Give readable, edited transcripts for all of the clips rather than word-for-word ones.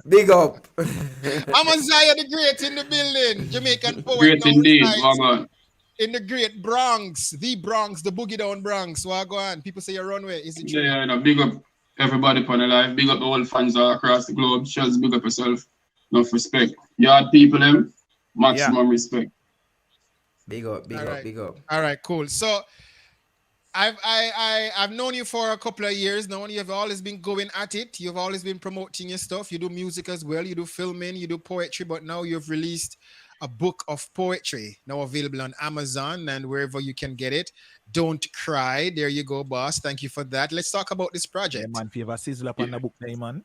Big up. Amaziyah the Great in the building. Jamaican poet Great now indeed. resides Wagon. in the great Bronx, the Boogie Down Bronx. Wagwan. People say your runway. Is it true? Yeah, you know, big up everybody upon the life. Big up the whole fans all across the globe. Just big up yourself. Enough respect. Yard people, them, maximum respect. Big up, big All up, right. big up. All right, cool. So I've known you for a couple of years now, and you've always been going at it. You've always been promoting your stuff. You do music as well. You do filming. You do poetry. But now you've released a book of poetry, now available on Amazon and wherever you can get it. Don't cry. There you go, boss. Thank you for that. Let's talk about this Yeah, project. man, favor sizzle up on the book there, man.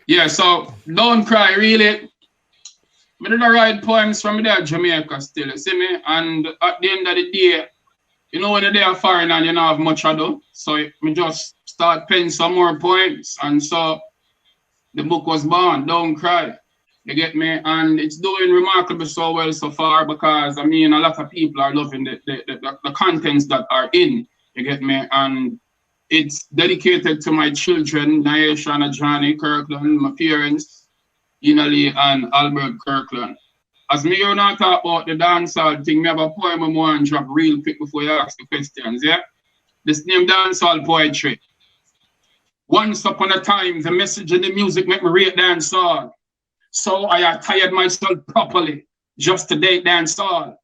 Yeah, so don't cry, really. I did write poems from there, Jamaica still, you see me? And at the end of the day, you know when you're there foreign and you don't have much to do, so me just start penning some more poems. And so the book was born, Don't Cry. You get me? And it's doing remarkably so well so far because, I mean, a lot of people are loving the contents that are in, you get me? And it's dedicated to my children, Naisha and Johnny Kirkland, my parents, Inali and Albert Kirkland. As me you not talk about the dancehall thing, me have a poem I want to drop real quick before you ask the questions, yeah? This name dancehall poetry. Once upon a time, the message in the music make me rate dancehall. So I attired myself properly just to date dancehall.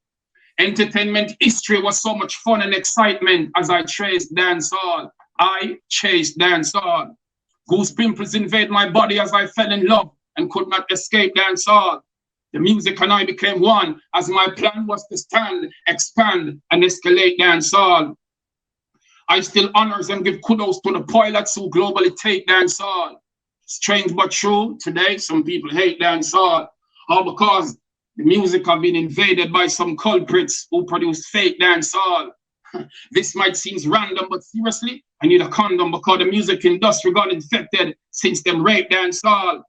Entertainment history was so much fun and excitement as I chased dancehall. I chased dancehall. Goose pimples invade my body as I fell in love and could not escape dancehall. The music and I became one as my plan was to stand, expand, and escalate dancehall. I still honors and give kudos to the pilots who globally take dancehall. Strange but true, today some people hate dancehall, all because the music have been invaded by some culprits who produce fake dancehall. This might seem random, but seriously, I need a condom because the music industry got infected since them rape dancehall.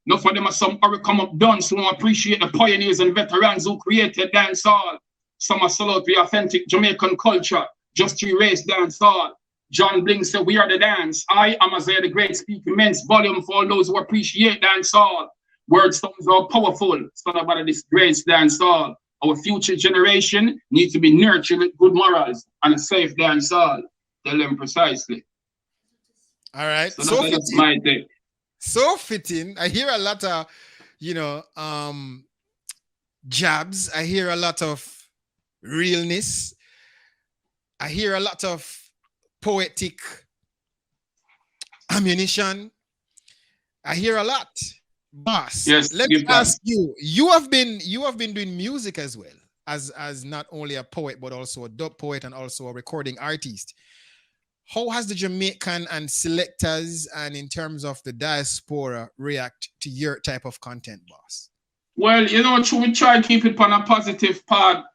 Enough of them are some come up dunce who don't appreciate the pioneers and veterans who created dancehall. Some are sold out the authentic Jamaican culture just to erase dancehall. John Bling said, we are the dance. I, Amaziyah the Great, speak immense volume for all those who appreciate dancehall. Word stones are powerful, so nobody disgrace dancehall. Our future generation needs to be nurtured with good morals and a safe dancehall. Tell them precisely. All right. So that's my take. So fitting. I hear a lot of, jabs. I hear a lot of realness. I hear a lot of poetic ammunition. I hear a lot. Boss, yes, let me ask you. You have been doing music as well as not only a poet but also a dub poet and also a recording artist. How has the Jamaican and selectors and in terms of the diaspora react to your type of content, boss? Well, we try to keep it on a positive part.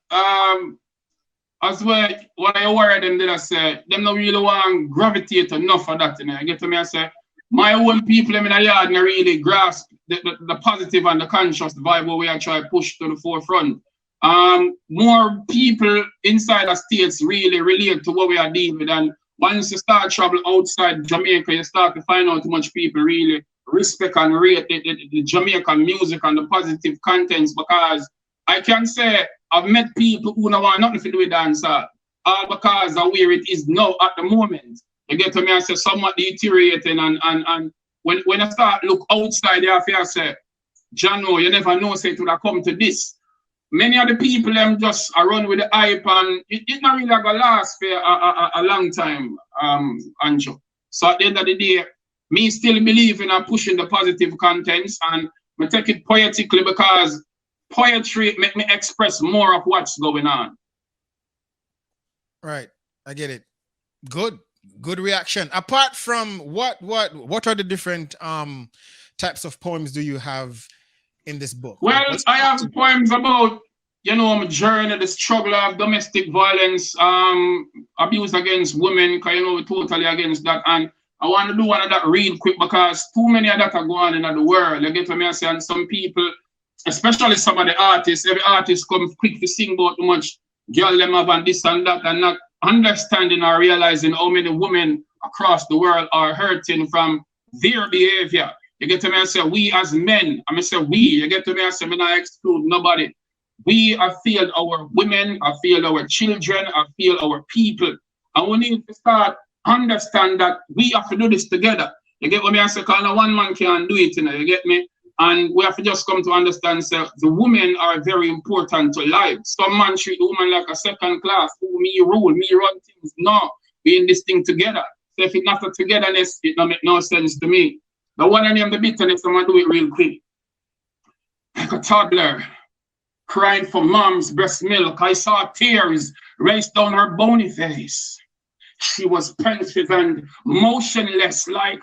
As well, what I worry them did I say, them not really want gravitate enough for that, You get to me, I say, my own people in the yard not really grasp the positive and the conscious vibe where we are trying to push to the forefront. More people inside the states really relate to what we are dealing with, and once you start travel outside Jamaica, you start to find out how much people really respect and rate the Jamaican music and the positive contents, because I can say I've met people who don't want nothing to do with dancehall, all because of where it is now at the moment. You get to me, I say somewhat deteriorating, and when I start look outside there, I say, Jano, you never know, say it would have come to this. Many of the people them just run with the hype, and it not really gonna last for a long time, Anjo. So at the end of the day, me still believe in pushing the positive contents, and I take it poetically because poetry make me express more of what's going on. Right, I get it. Good reaction. Apart from what are the different types of poems do you have in this book? Well, I have poems about, my journey, the struggle of domestic violence, abuse against women, because, we're totally against that. And I want to do one of that real quick because too many of that are going on in the world. You get what I say? And some people, especially some of the artists, every artist comes quick to sing about how much girl them have and this and that, and not understanding or realizing how many women across the world are hurting from their behavior. You get to me? I say, we as men, I say, we, you get to me? I say, I not exclude nobody. We have failed our women, have failed our children, have failed our people. And we need to start understand that we have to do this together. You get what me I say? Because no one man can do it, you know, you get me? And we have to just come to understand that the women are very important to life. Some man treat the woman like a second class. Who me rule, me run things. No, we in this thing together. So if it's not a togetherness, it don't make no sense to me. The one I name the bitterness, I'm gonna do it real quick. Like a toddler crying for mom's breast milk. I saw tears race down her bony face. She was pensive and motionless, like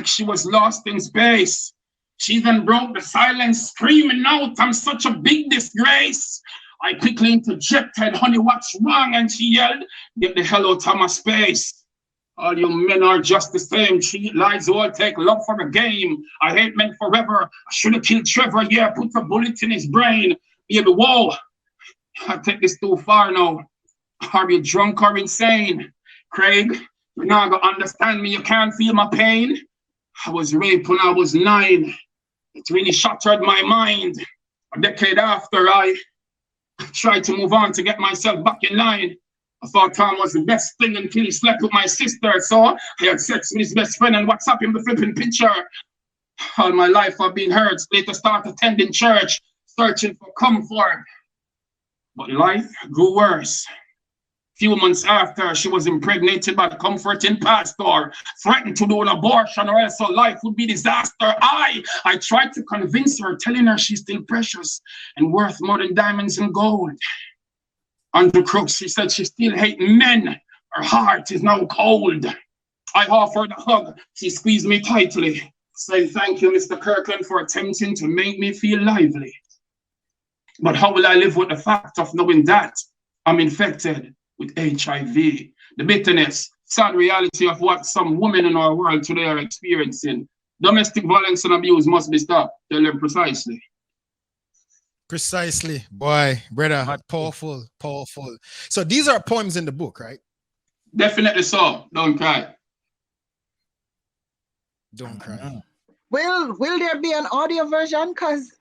she was lost in space. She even broke the silence, screaming out, I'm such a big disgrace. I quickly interjected, honey, what's wrong? And she yelled, get the hell out of my space. All you men are just the same. Cheat, lies, all take love for the game. I hate men forever. I should have killed Trevor. Yeah, put a bullet in his brain. Baby, whoa. I take this too far now. Are you drunk or insane? Craig, you're not gonna understand me. You can't feel my pain. I was raped when I was 9. It really shattered my mind. A decade after, I tried to move on to get myself back in line. I thought Tom was the best thing until he slept with my sister. So I had sex with his best friend and WhatsApp him the flipping picture. All my life I've been hurt. Later start attending church, searching for comfort. But life grew worse. Few months after, she was impregnated by the comforting pastor, threatened to do an abortion or else her life would be disaster. I tried to convince her, telling her she's still precious and worth more than diamonds and gold. Under crooks, she said she still hates men. Her heart is now cold. I offered a hug. She squeezed me tightly, saying, thank you, Mr. Kirkland, for attempting to make me feel lively. But how will I live with the fact of knowing that I'm infected with HIV? The bitterness, sad reality of what some women in our world today are experiencing. Domestic violence and abuse must be stopped. Tell them precisely. Precisely, boy, brother, powerful, powerful. So these are poems in the book, right? Definitely so. Don't cry. Don't cry. Will there be an audio version? Because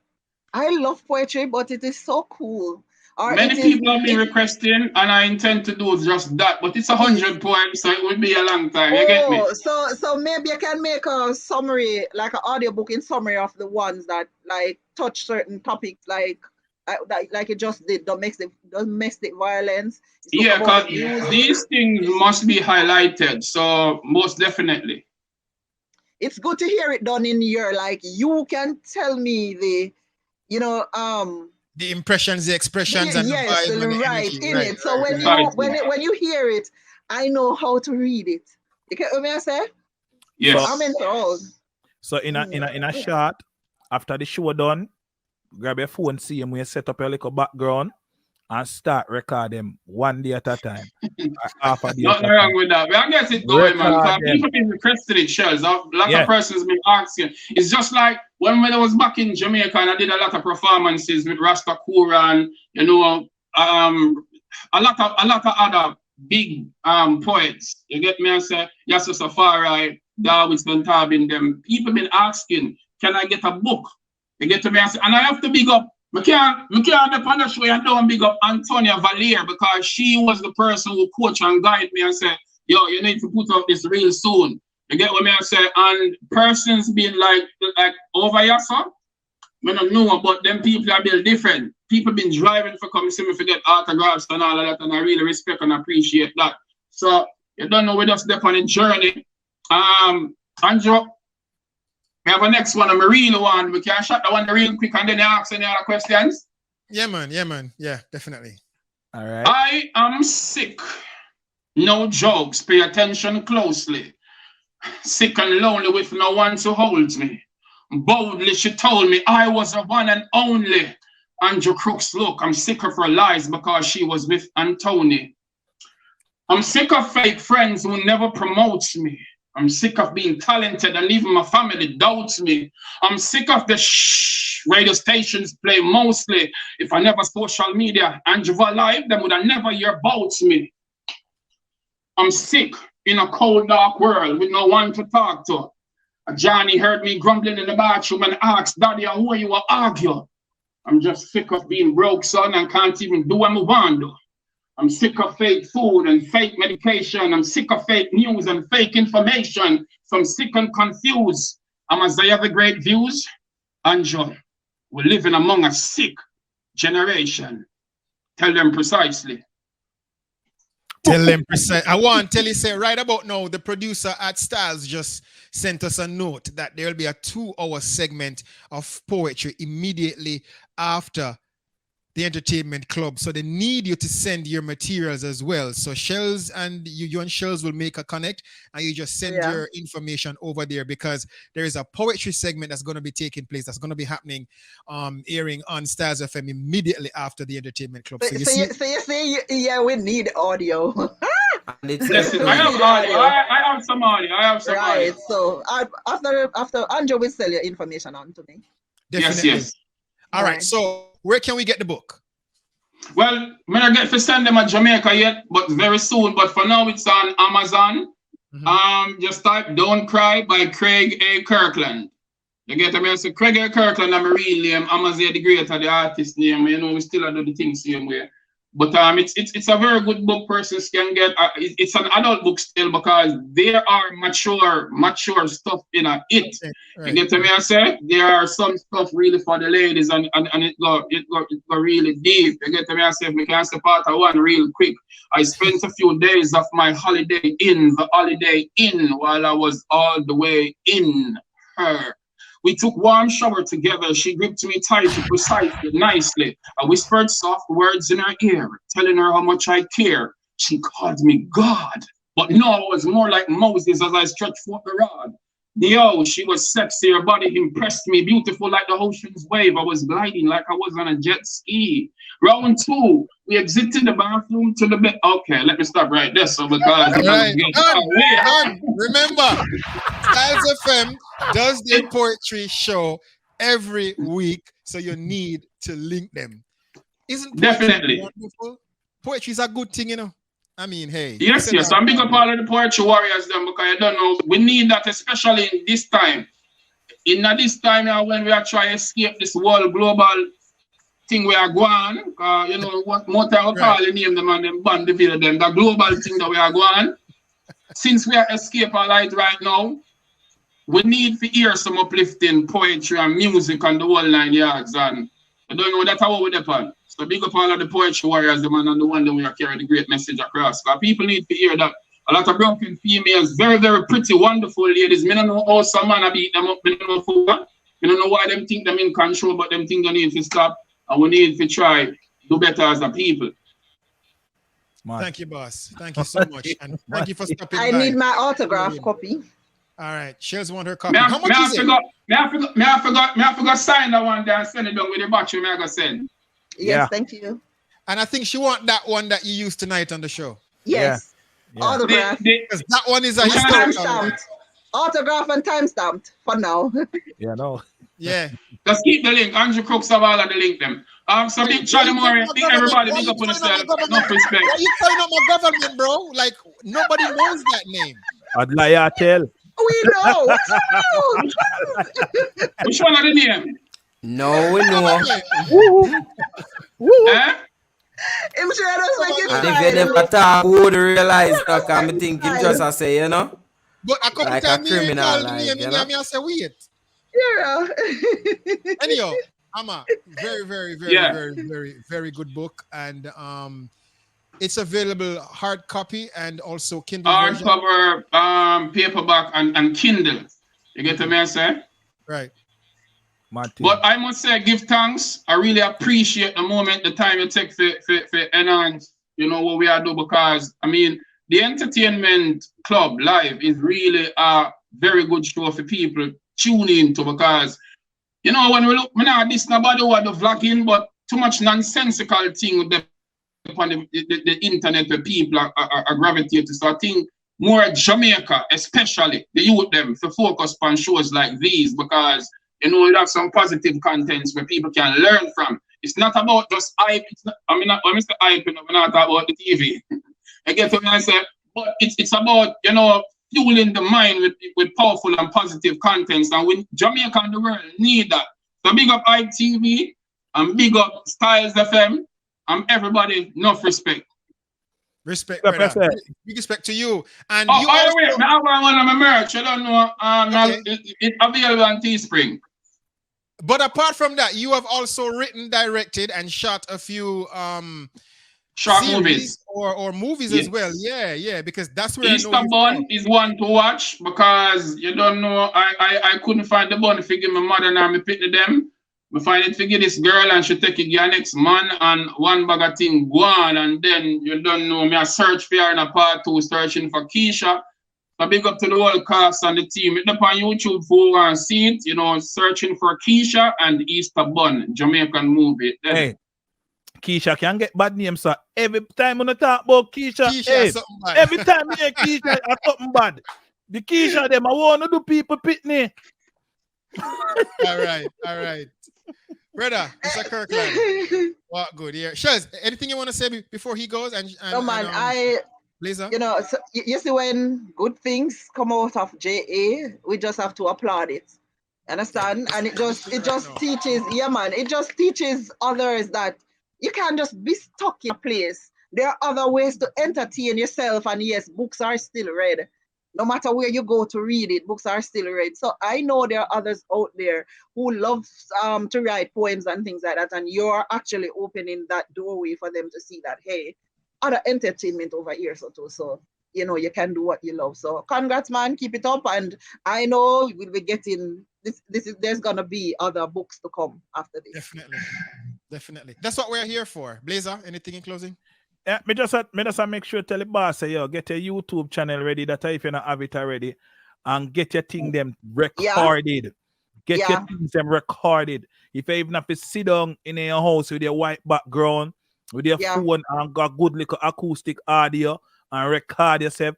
I love poetry, but it is so cool. Or many people have been requesting, and I intend to do just that. But it's 100 poems, so it will be a long time. You get me? So maybe you can make a summary, like an audiobook in summary of the ones that like touch certain topics, like you just did, domestic violence. Yeah, because these things must be highlighted. So most definitely. It's good to hear it done in your, like, you can tell me the, the impressions, the expressions, and yes, the vibe and right, the in right, it. So right, when you hear it, I know how to read it. You get what I say? Yes. I'm enthralled. So in a shot, after the show done, grab your phone, see him, we set up a little background and start record them one day at a time. Half a day. Nothing wrong with that. But I guess it's going, man. Because people been requesting it, shells. A lot of persons been asking. It's just like when I was back in Jamaica and I did a lot of performances with Rasta Kura and a lot of other big poets. You get me? I say Yasser Safari, Darwin Tabin, them. People been asking, can I get a book? You get to me? I say, and I have to big up. I can't depend on the show and don't big up Antonia Valier because she was the person who coach and guide me and said, yo, you need to put out this real soon. You get what I say? And persons being like over Yasser, I don't know, but them people are built different. People been driving for come see me for get autographs and all of that, and I really respect and appreciate that. So you don't know, we're just there on a journey. Andrew, we have a next one, a real one. We can shut that one real quick and then ask any other questions. Yeah, man. Yeah, definitely. All right. I am sick. No jokes. Pay attention closely. Sick and lonely with no one to hold me. Boldly she told me I was the one and only. Andrew Crooks, look, I'm sick of her lies because she was with Anthony. I'm sick of fake friends who never promotes me. I'm sick of being talented and even my family doubts me. I'm sick of the radio stations play mostly. If I never social media, Andrew Live, them would have never hear about me. I'm sick in a cold, dark world with no one to talk to. Johnny heard me grumbling in the bathroom and asked, Daddy, who are you to argue? I'm just sick of being broke, son, and can't even do what I want to do. I'm sick of fake food and fake medication. I'm sick of fake news and fake information. So I'm sick and confused. Amaziyah the great views. Anjo, we're living among a sick generation. Tell them precisely. Tell them precise. I want to tell you, say right about now, the producer at Styles just sent us a note that there will be a 2-hour segment of poetry immediately after the entertainment club. So they need you to send your materials as well. So Shells and you and Shells will make a connect and you just send your information over there because there is a poetry segment that's going to be taking place. That's going to be happening, airing on Stars FM immediately after the entertainment club. So you see, yeah, we need audio. And it's Listen, I have audio. I have some audio. Right. So after Andrew will sell your information on to me. Definitely. Yes. All right. So where can we get the book? Well, I'm not get to send them at Jamaica yet, but very soon. But for now, it's on Amazon. Just type "Don't Cry" by Craig A. Kirkland. You get me? So Craig A. Kirkland, I'm a real name. Amaziyah the Great, the artist name. You know, we still do the things same way. But it's a very good book. Persons can get. It's an adult book still because there are mature stuff in it. Right. You get me? I say there are some stuff really for the ladies, and it go really deep. You get me? I say we can say part of one real quick. I spent a few days of my holiday in the Holiday Inn while I was all the way in her. We took warm shower together. She gripped me tight, precisely, nicely. I whispered soft words in her ear, telling her how much I care. She called me God, but no, I was more like Moses as I stretched forth the rod. She was sexy. Her body impressed me, beautiful like the ocean's wave. I was gliding like I was on a jet ski. Round 2, we exited the bathroom to the bed. Okay, let me stop right there. So because remember, Styles FM does their poetry show every week, so you need to link them. Isn't poetry definitely wonderful? Poetry is a good thing, you know. I mean, hey. Yes. I'm big up all of the poetry warriors them because I don't know. We need that, especially in this time. In this time when we are trying to escape this world global thing we are going, you know, what more time we call the name them and them band the video them, the global thing that we are going. Since we are escape our light right now, we need to hear some uplifting poetry and music on the whole 9 yards. And I don't know that's how we depend. So big up all of the poetry warriors, the man and the one that we are carrying the great message across. Because people need to hear that a lot of broken females, very, very pretty, wonderful ladies. Me don't know how some man beat them up. Me don't know for what. Me don't know why them think them in control, but them think they need to stop. And we need to try do better as a people. Man. Thank you, boss. Thank you so much. And thank you for stopping by. I need my autograph copy. All right. Shells want her copy. How much is it? I forgot sign that one there and send it down with the battery. I got send. Yes, thank you. And I think she want that one that you used tonight on the show. Yes. Yeah. Autograph. Because that one is a historical. Autograph and timestamped for now. No. Yeah. Just keep the link. Andrew Crooks have all of the link them. So big Charlie Murray, big everybody, big up on yourself. No respect. Why you calling up my government, bro? Like nobody knows that name. I'd lie tell. We know. Which one are the name? No, we know. I'm sure I don't make it. And if you never talk, who would realize that? I'm thinking just I say, you know. But a couple like times a criminal, like, you know? I say wait. Yeah. Anyhow, Amma, very good book, and it's available hard copy and also Kindle version. Hardcover, paperback, and Kindle. You get what I say? Right. But I must say, give thanks. I really appreciate the moment, the time you take for enhance, you know, what we are doing, because I mean, the entertainment club live is really a very good show for people tune into, because you know when we look, this nobody want the vlogging, but too much nonsensical thing with on the internet where people are gravitating. So I think more Jamaica, especially the youth them, to focus on shows like these, because you know you have some positive contents where people can learn from. It's not about just hype. It's not, I mean, when Mr. Hype, we're not talking about the TV. I get what I say. but it's about, you know, fueling the mind with powerful and positive contents. And when Jamaica and the world need that. So big up ITV and big up Styles FM and everybody, enough respect. Respect, brother. Big respect to you. And you by also... the way, I have one of my merch. I don't know. It's available on Teespring. But apart from that, you have also written, directed, and shot a few short movies or movies as well. Yeah, because that's where Easter Bun is one to watch, because you don't know, I couldn't find the bun to give my mother and I pick them. I find it to give this girl and she take it your next man and one bag of thing go on, and then you don't know me I search for her in a part 2 searching for Keisha. So big up to the whole cast and the team. It's up on YouTube for and see it, you know, searching for Keisha and Easter Bun, Jamaican movie. Hey, Keisha can get bad names, so every time when I talk about Keisha, hey, bad. Every time I hear Keisha, I something bad. The Keisha them, I want to do people pitney. All right. Brother, Mr. Kirkland. What good, yeah. Shaz, anything you want to say before he goes? No, man, Blazer? You know, so you see when good things come out of JA, we just have to applaud it. Understand? And it just teaches, it just teaches others that you can't just be stuck in a place. There are other ways to entertain yourself, and yes, books are still read. No matter where you go to read it, books are still read. So I know there are others out there who love to write poems and things like that, and you're actually opening that doorway for them to see that, hey, other entertainment over here, so you know, you can do what you love. So congrats, man, keep it up, and I know we'll be getting there's gonna be other books to come after this. Definitely. That's what we're here for. Blazer, anything in closing? Yeah, me just make sure tell the boss, say, yo, get a YouTube channel ready, that if you don't have it already, and get your thing them recorded. Get your things them recorded. If you even have to sit down in your house with your white background, with your phone and got good little acoustic audio and record yourself,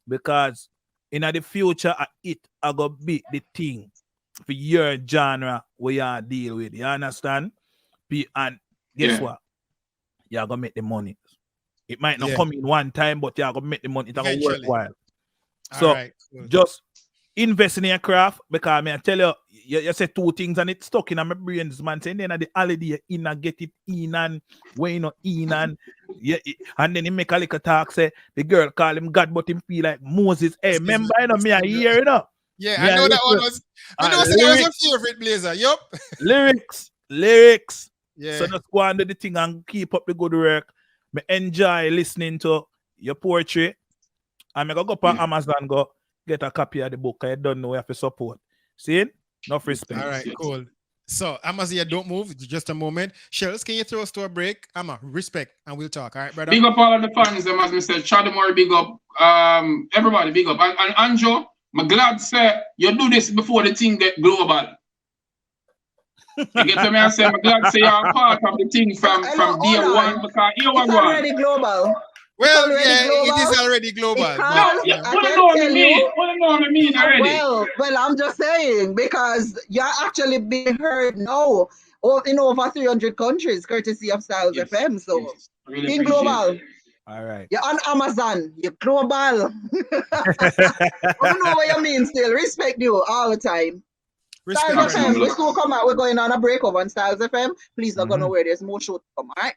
because in the future it are gonna be the thing for your genre where you deal with. You understand? And guess what? You're gonna make the money. It might not come in one time, but you're gonna make the money. It's gonna work while. So just invest in your craft, because I mean, I tell you, you say 2 things and it's stuck in my brains, man. Saying then at the holiday in and get it in and when you know in and and then he make a little talk, say the girl call him God, but him feel like Moses. Hey, remember, you know, me a year, you know. Yeah, I know that one was. I know that was your favorite, Blazer. Yup. Lyrics. Yeah. So just go and do the thing and keep up the good work. Me enjoy listening to your poetry. And I go up on Amazon, go get a copy of the book. I don't know, you have to support. See it? Enough respect. All right, cool. So, Amaziyah, don't move. Just a moment. Shells, can you throw us to a break? Respect, and we'll talk. All right, brother? Big up all of the fans, as I said. Chadamore, big up. Everybody, big up. And Anjo, I'm glad, say, you do this before the thing get global. You get to me and say, I'm glad to say you're part of the thing from day one, because you are already global. Well, it is already global. Well, I'm just saying, because you're actually being heard now in over 300 countries, courtesy of Styles FM. So, really being global. All right. You're on Amazon. You're global. I don't know what you mean still. Respect you all the time. Styles FM, we still come out. We're going on a break over on Styles FM. Please don't go nowhere. There's more show to come. All right.